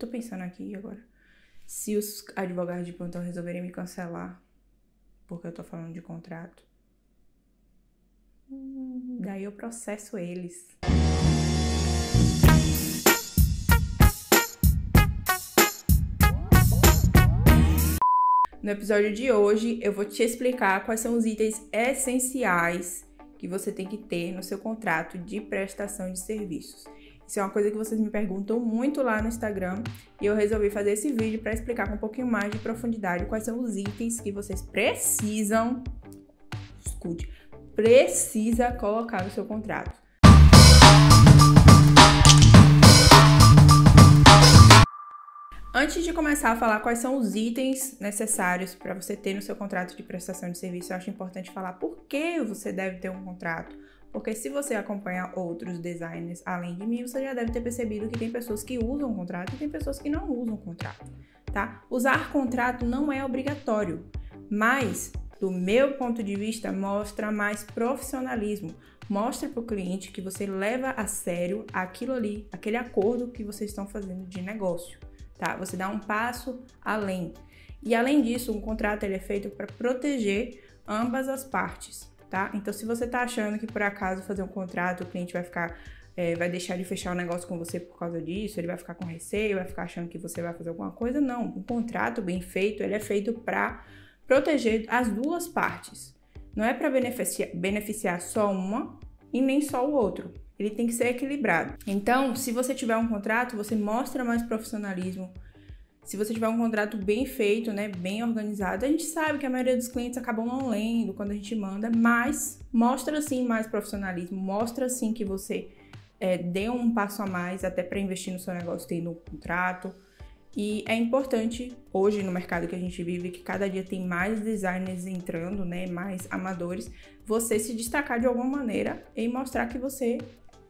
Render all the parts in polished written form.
Tô pensando aqui agora. Se os advogados de plantão resolverem me cancelar, porque eu tô falando de contrato, daí eu processo eles. No episódio de hoje, eu vou te explicar quais são os itens essenciais que você tem que ter no seu contrato de prestação de serviços. Isso é uma coisa que vocês me perguntam muito lá no Instagram e eu resolvi fazer esse vídeo para explicar com um pouquinho mais de profundidade quais são os itens que vocês precisa colocar no seu contrato. Antes de começar a falar quais são os itens necessários para você ter no seu contrato de prestação de serviço, eu acho importante falar por que você deve ter um contrato. Porque se você acompanha outros designers além de mim, você já deve ter percebido que tem pessoas que usam contrato e tem pessoas que não usam contrato, tá? Usar contrato não é obrigatório, mas, do meu ponto de vista, mostra mais profissionalismo. Mostra para o cliente que você leva a sério aquilo ali, aquele acordo que vocês estão fazendo de negócio, tá? Você dá um passo além. E além disso, um contrato ele é feito para proteger ambas as partes. Tá? Então, se você tá achando que por acaso fazer um contrato, o cliente vai deixar de fechar o negócio com você por causa disso, ele vai ficar com receio, vai ficar achando que você vai fazer alguma coisa, não. Um contrato bem feito, ele é feito para proteger as duas partes. Não é para beneficiar só uma e nem só o outro. Ele tem que ser equilibrado. Então, se você tiver um contrato, você mostra mais profissionalismo. Se você tiver um contrato bem feito, né, bem organizado, a gente sabe que a maioria dos clientes acabam não lendo quando a gente manda, mas mostra sim mais profissionalismo, mostra sim que você deu um passo a mais até para investir no seu negócio tendo um contrato. E é importante, hoje no mercado que a gente vive, que cada dia tem mais designers entrando, né, mais amadores, você se destacar de alguma maneira e mostrar que você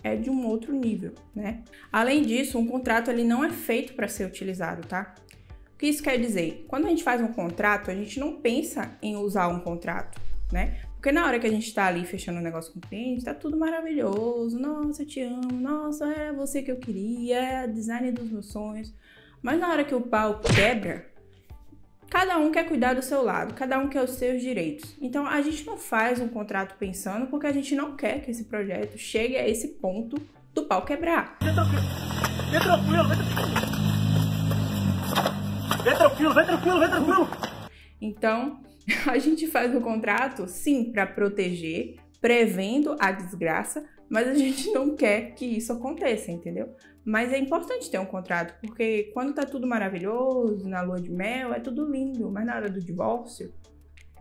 é de um outro nível, né? Além disso, um contrato ele não é feito para ser utilizado, tá? O que isso quer dizer? Quando a gente faz um contrato, a gente não pensa em usar um contrato, né? Porque na hora que a gente tá ali fechando um negócio com o cliente, tá tudo maravilhoso, nossa, eu te amo, nossa, é você que eu queria, é design dos meus sonhos. Mas na hora que o pau quebra, cada um quer cuidar do seu lado, cada um quer os seus direitos. Então, a gente não faz um contrato pensando porque a gente não quer que esse projeto chegue a esse ponto do pau quebrar. Vem tranquilo. Então, a gente faz o contrato, sim, para proteger, prevendo a desgraça, mas a gente não quer que isso aconteça, entendeu? Mas é importante ter um contrato, porque quando tá tudo maravilhoso, na lua de mel, é tudo lindo, mas na hora do divórcio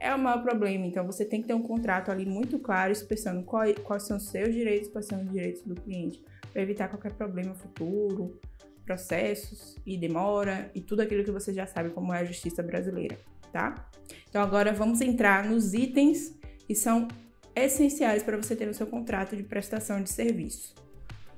é o maior problema. Então você tem que ter um contrato ali muito claro, expressando quais são os seus direitos, quais são os direitos do cliente, para evitar qualquer problema futuro, processos e demora e tudo aquilo que você já sabe como é a justiça brasileira, tá? Então agora vamos entrar nos itens que são essenciais para você ter no seu contrato de prestação de serviço.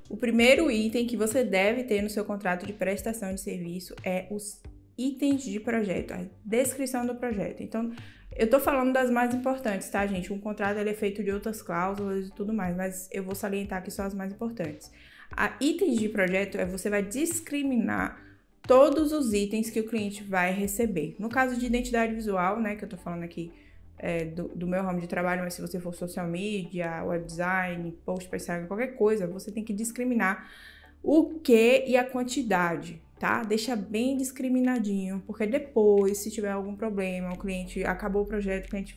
O primeiro item que você deve ter no seu contrato de prestação de serviço é os itens de projeto, a descrição do projeto. Então, eu tô falando das mais importantes, tá, gente? Um contrato ele é feito de outras cláusulas e tudo mais, mas eu vou salientar aqui só as mais importantes. A itens de projeto você vai discriminar todos os itens que o cliente vai receber. No caso de identidade visual, né, que eu tô falando aqui, do meu ramo de trabalho, mas se você for social media, web design, post para Instagram, qualquer coisa, você tem que discriminar o que e a quantidade, tá? Deixa bem discriminadinho, porque depois, se tiver algum problema, o cliente acabou o projeto, o cliente,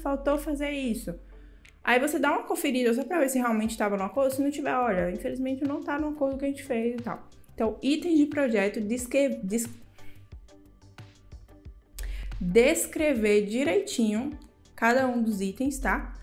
faltou fazer isso. Aí você dá uma conferida só para ver se realmente estava no acordo, se não tiver, olha, infelizmente não tá no acordo que a gente fez e tal. Então, itens de projeto, descrever direitinho cada um dos itens, tá?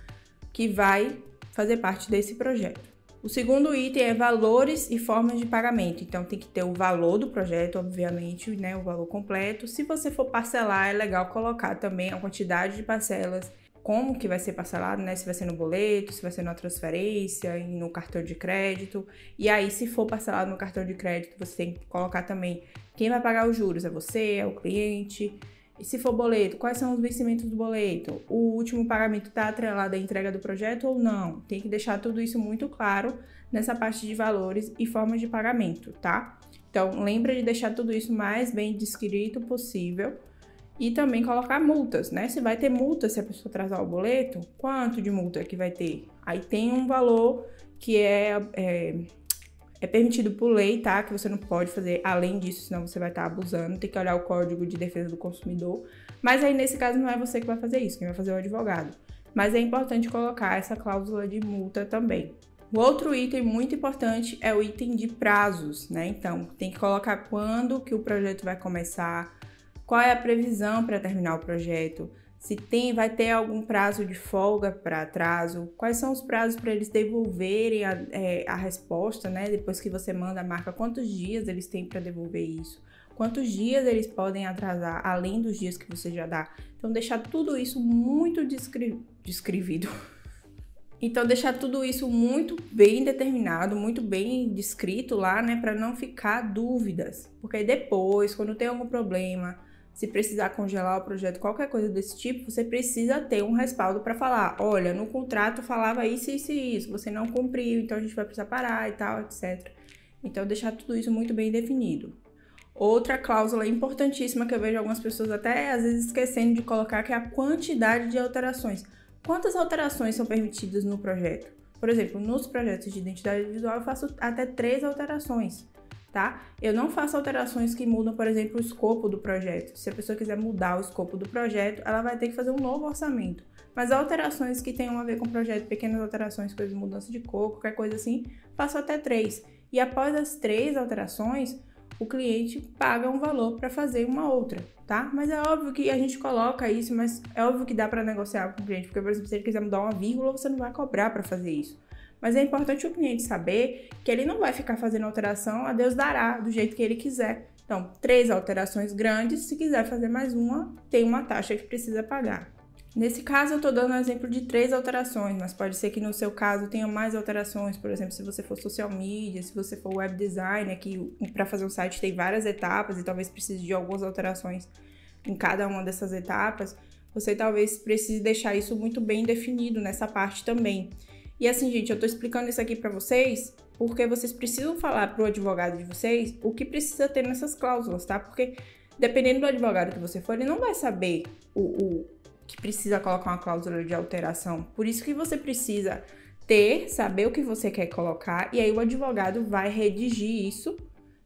Que vai fazer parte desse projeto. O segundo item é valores e formas de pagamento. Então, tem que ter o valor do projeto, obviamente, né? O valor completo. Se você for parcelar, é legal colocar também a quantidade de parcelas, como que vai ser parcelado, né? Se vai ser no boleto, se vai ser na transferência, no cartão de crédito. E aí, se for parcelado no cartão de crédito, você tem que colocar também quem vai pagar os juros. É você, é o cliente. E se for boleto, quais são os vencimentos do boleto? O último pagamento está atrelado à entrega do projeto ou não? Tem que deixar tudo isso muito claro nessa parte de valores e formas de pagamento, tá? Então, lembra de deixar tudo isso mais bem descrito possível e também colocar multas, né? Se vai ter multa se a pessoa atrasar o boleto, quanto de multa que vai ter? Aí tem um valor que é permitido por lei, tá? Que você não pode fazer além disso, senão você vai estar abusando. Tem que olhar o Código de Defesa do Consumidor. Mas aí, nesse caso, não é você que vai fazer isso, quem vai fazer é o advogado. Mas é importante colocar essa cláusula de multa também. O outro item muito importante é o item de prazos, né? Então, tem que colocar quando que o projeto vai começar, qual é a previsão para terminar o projeto, se vai ter algum prazo de folga para atraso, quais são os prazos para eles devolverem a resposta, né? Depois que você manda a marca, quantos dias eles têm para devolver isso, quantos dias eles podem atrasar, além dos dias que você já dá. Então, deixar tudo isso muito descrito. Então, deixar tudo isso muito bem determinado, muito bem descrito lá, né? Para não ficar dúvidas. Porque depois, quando tem algum problema, se precisar congelar o projeto, qualquer coisa desse tipo, você precisa ter um respaldo para falar, olha, no contrato falava isso, isso e isso, você não cumpriu, então a gente vai precisar parar e tal, etc. Então, deixar tudo isso muito bem definido. Outra cláusula importantíssima que eu vejo algumas pessoas até às vezes esquecendo de colocar, que é a quantidade de alterações. Quantas alterações são permitidas no projeto? Por exemplo, nos projetos de identidade visual eu faço até 3 alterações, tá? Eu não faço alterações que mudam, por exemplo, o escopo do projeto. Se a pessoa quiser mudar o escopo do projeto, ela vai ter que fazer um novo orçamento. Mas alterações que tenham a ver com o projeto, pequenas alterações, coisas de mudança de cor, qualquer coisa assim, faço até 3. E após as 3 alterações, o cliente paga um valor para fazer uma outra, tá? Mas é óbvio que a gente coloca isso, mas é óbvio que dá para negociar com o cliente, porque, por exemplo, se ele quiser mudar uma vírgula, você não vai cobrar para fazer isso. Mas é importante o cliente saber que ele não vai ficar fazendo alteração, a Deus dará, do jeito que ele quiser. Então, 3 alterações grandes, se quiser fazer mais uma, tem uma taxa que precisa pagar. Nesse caso, eu estou dando um exemplo de 3 alterações, mas pode ser que no seu caso tenha mais alterações. Por exemplo, se você for social media, se você for web designer, que para fazer um site tem várias etapas e talvez precise de algumas alterações em cada uma dessas etapas, você talvez precise deixar isso muito bem definido nessa parte também. E assim, gente, eu estou explicando isso aqui para vocês porque vocês precisam falar para o advogado de vocês o que precisa ter nessas cláusulas, tá? Porque dependendo do advogado que você for, ele não vai saber que precisa colocar uma cláusula de alteração. Por isso que você precisa saber o que você quer colocar, e aí o advogado vai redigir isso,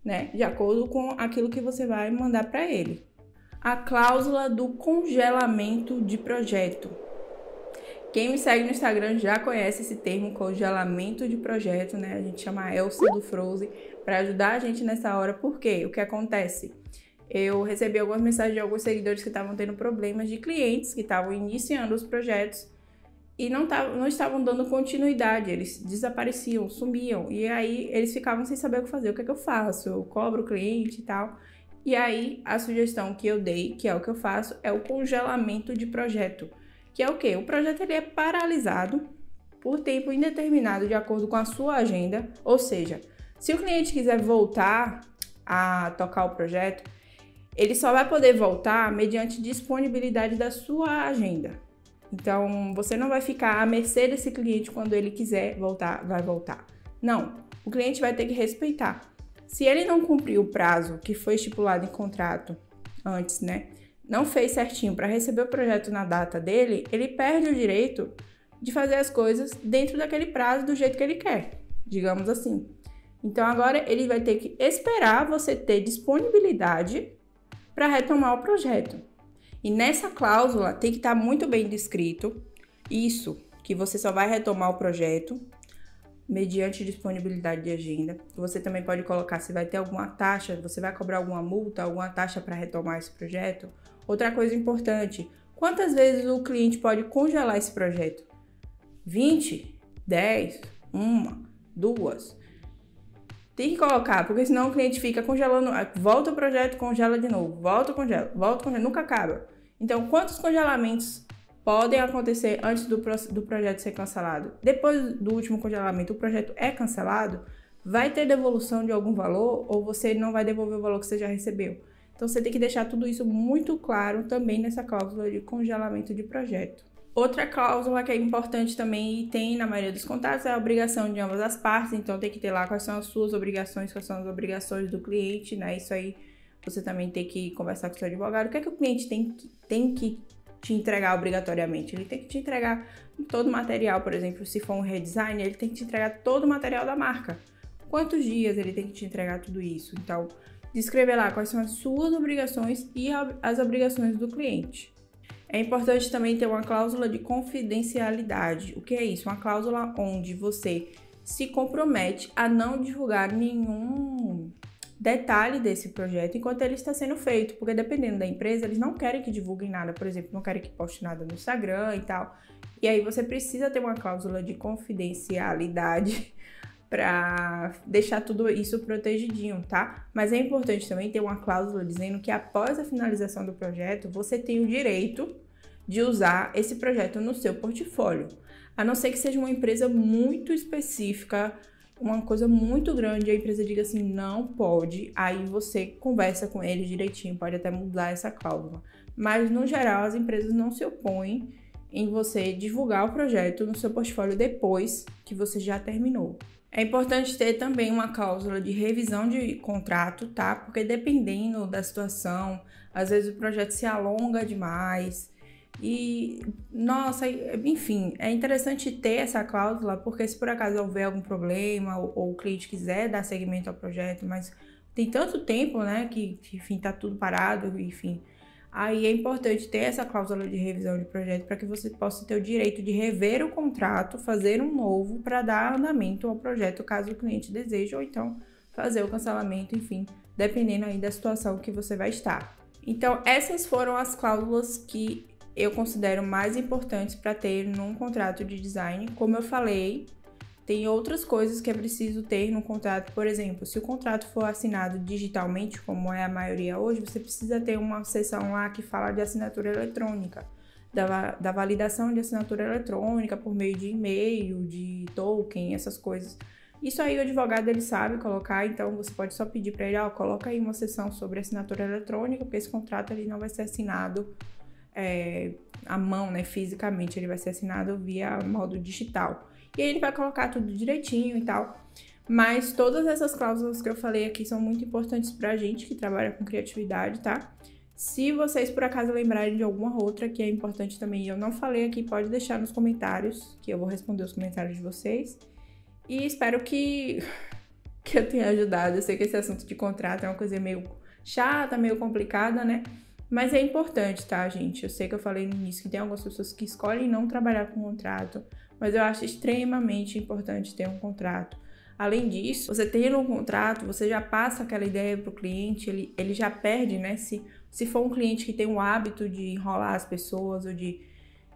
né, de acordo com aquilo que você vai mandar para ele. A cláusula do congelamento de projeto. Quem me segue no Instagram já conhece esse termo, congelamento de projeto, né? A gente chama a Elsa do Frozen para ajudar a gente nessa hora. Por quê? O que acontece? Eu recebi algumas mensagens de alguns seguidores que estavam tendo problemas de clientes que estavam iniciando os projetos e não estavam dando continuidade, eles desapareciam, sumiam, e aí eles ficavam sem saber o que fazer. O que é que eu faço? Eu cobro o cliente e tal. E aí a sugestão que eu dei, que é o que eu faço, é o congelamento de projeto, que é o quê? O projeto ele é paralisado por tempo indeterminado de acordo com a sua agenda, ou seja, se o cliente quiser voltar a tocar o projeto, ele só vai poder voltar mediante disponibilidade da sua agenda. Então, você não vai ficar à mercê desse cliente quando ele quiser voltar, vai voltar. Não, o cliente vai ter que respeitar. Se ele não cumprir o prazo que foi estipulado em contrato antes, né? Não fez certinho para receber o projeto na data dele, ele perde o direito de fazer as coisas dentro daquele prazo do jeito que ele quer, digamos assim. Então, agora ele vai ter que esperar você ter disponibilidade para retomar o projeto. E nessa cláusula tem que estar muito bem descrito isso, que você só vai retomar o projeto mediante disponibilidade de agenda. Você também pode colocar se vai ter alguma taxa, você vai cobrar alguma multa, alguma taxa para retomar esse projeto. Outra coisa importante, quantas vezes o cliente pode congelar esse projeto? 20? 10? 1? 2? Tem que colocar, porque senão o cliente fica congelando, volta o projeto, congela de novo, volta, congela, nunca acaba. Então, quantos congelamentos podem acontecer antes do projeto ser cancelado? Depois do último congelamento, o projeto é cancelado, vai ter devolução de algum valor ou você não vai devolver o valor que você já recebeu? Então, você tem que deixar tudo isso muito claro também nessa cláusula de congelamento de projeto. Outra cláusula que é importante também e tem na maioria dos contratos é a obrigação de ambas as partes, então tem que ter lá quais são as suas obrigações, quais são as obrigações do cliente, né? Isso aí você também tem que conversar com o seu advogado. O que é que o cliente tem que te entregar obrigatoriamente? Ele tem que te entregar todo o material, por exemplo, se for um redesign, ele tem que te entregar todo o material da marca. Quantos dias ele tem que te entregar tudo isso? Então, descrever lá quais são as suas obrigações e as obrigações do cliente. É importante também ter uma cláusula de confidencialidade. O que é isso? Uma cláusula onde você se compromete a não divulgar nenhum detalhe desse projeto enquanto ele está sendo feito, porque dependendo da empresa, eles não querem que divulguem nada, por exemplo, não querem que poste nada no Instagram e tal. E aí você precisa ter uma cláusula de confidencialidade para deixar tudo isso protegidinho, tá? Mas é importante também ter uma cláusula dizendo que após a finalização do projeto, você tem o direito de usar esse projeto no seu portfólio. A não ser que seja uma empresa muito específica, uma coisa muito grande, a empresa diga assim, não pode, aí você conversa com eles direitinho, pode até mudar essa cláusula. Mas, no geral, as empresas não se opõem em você divulgar o projeto no seu portfólio depois que você já terminou. É importante ter também uma cláusula de revisão de contrato, tá? Porque dependendo da situação, às vezes o projeto se alonga demais e, nossa, enfim, é interessante ter essa cláusula porque se por acaso houver algum problema ou o cliente quiser dar seguimento ao projeto, mas tem tanto tempo, né, que enfim, tá tudo parado, enfim. Aí é importante ter essa cláusula de revisão de projeto para que você possa ter o direito de rever o contrato, fazer um novo para dar andamento ao projeto, caso o cliente deseje, ou então fazer o cancelamento, enfim, dependendo aí da situação que você vai estar. Então, essas foram as cláusulas que eu considero mais importantes para ter num contrato de design. Como eu falei, tem outras coisas que é preciso ter no contrato. Por exemplo, se o contrato for assinado digitalmente, como é a maioria hoje, você precisa ter uma seção lá que fala de assinatura eletrônica, da validação de assinatura eletrônica por meio de e-mail, de token, essas coisas. Isso aí o advogado ele sabe colocar, então você pode só pedir para ele, coloca aí uma seção sobre assinatura eletrônica, porque esse contrato ele não vai ser assinado à mão, né, fisicamente, ele vai ser assinado via modo digital. E aí ele vai colocar tudo direitinho e tal. Mas todas essas cláusulas que eu falei aqui são muito importantes pra gente que trabalha com criatividade, tá? Se vocês por acaso lembrarem de alguma outra que é importante também e eu não falei aqui, pode deixar nos comentários, que eu vou responder os comentários de vocês. E espero que eu tenha ajudado. Eu sei que esse assunto de contrato é uma coisa meio chata, meio complicada, né? Mas é importante, tá, gente? Eu sei que eu falei no início que tem algumas pessoas que escolhem não trabalhar com contrato, mas eu acho extremamente importante ter um contrato. Além disso, você tendo um contrato, você já passa aquela ideia para o cliente, ele já perde, né? Se for um cliente que tem o hábito de enrolar as pessoas ou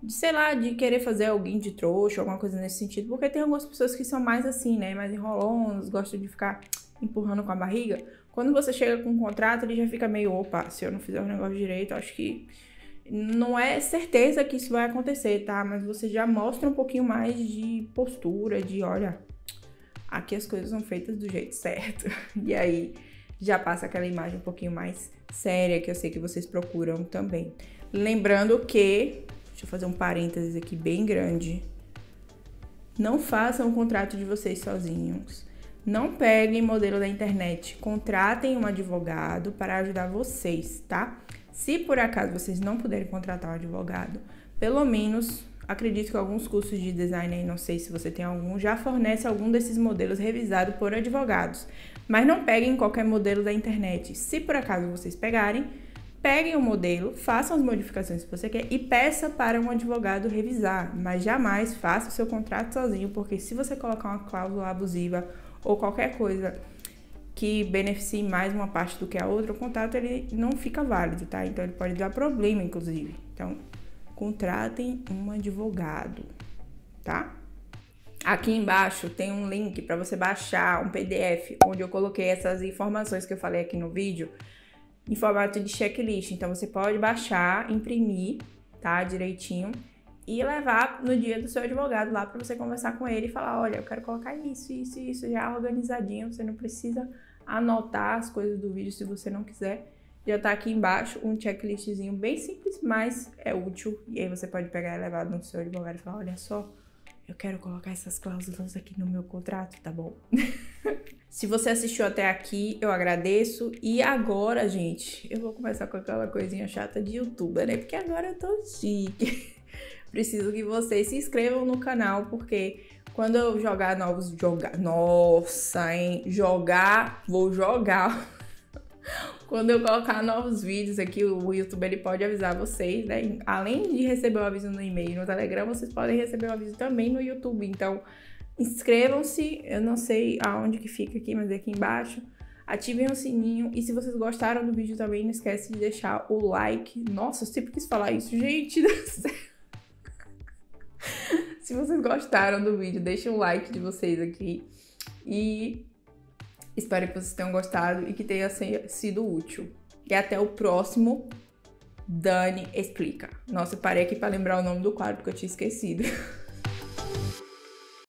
sei lá, de querer fazer alguém de trouxa, alguma coisa nesse sentido, porque tem algumas pessoas que são mais assim, né? Mais enrolonas, gostam de ficar empurrando com a barriga. Quando você chega com um contrato, ele já fica meio, opa, se eu não fizer o negócio direito, acho que não é certeza que isso vai acontecer, tá? Mas você já mostra um pouquinho mais de postura, de olha, aqui as coisas são feitas do jeito certo. E aí já passa aquela imagem um pouquinho mais séria que eu sei que vocês procuram também. Lembrando que, deixa eu fazer um parênteses aqui bem grande, não façam o contrato de vocês sozinhos. Não peguem modelo da internet, contratem um advogado para ajudar vocês, tá? Se por acaso vocês não puderem contratar um advogado, pelo menos, acredito que alguns cursos de design aí, não sei se você tem algum, já fornece algum desses modelos revisado por advogados. Mas não peguem qualquer modelo da internet. Se por acaso vocês pegarem, peguem o modelo, façam as modificações que você quer e peça para um advogado revisar. Mas jamais faça o seu contrato sozinho, porque se você colocar uma cláusula abusiva ou qualquer coisa que beneficie mais uma parte do que a outra, o contrato ele não fica válido, tá? Então ele pode dar problema, inclusive. Então, contratem um advogado, tá? Aqui embaixo tem um link para você baixar um PDF, onde eu coloquei essas informações que eu falei aqui no vídeo, em formato de checklist. Então você pode baixar, imprimir, tá? Direitinho. E levar no dia do seu advogado lá para você conversar com ele e falar, olha, eu quero colocar isso, isso e isso já organizadinho, você não precisa anotar as coisas do vídeo se você não quiser. Já tá aqui embaixo um checklistzinho bem simples, mas é útil. E aí você pode pegar e levar no seu advogado e falar, olha só, eu quero colocar essas cláusulas aqui no meu contrato, tá bom? Se você assistiu até aqui, eu agradeço. E agora, gente, eu vou começar com aquela coisinha chata de youtuber, né? Porque agora eu tô chique. Preciso que vocês se inscrevam no canal, porque quando eu jogar novos... Nossa, hein? Vou jogar... Quando eu colocar novos vídeos aqui, o YouTube ele pode avisar vocês, né? Além de receber o aviso no e-mail e no Telegram, vocês podem receber o aviso também no YouTube. Então, inscrevam-se. Eu não sei aonde que fica aqui, mas é aqui embaixo. Ativem o sininho. E se vocês gostaram do vídeo também, não esquece de deixar o like. Nossa, eu sempre quis falar isso, gente. Se vocês gostaram do vídeo, deixem um like de vocês aqui. E... espero que vocês tenham gostado e que tenha sido útil. E até o próximo Dani Explica. Nossa, eu parei aqui para lembrar o nome do quadro porque eu tinha esquecido.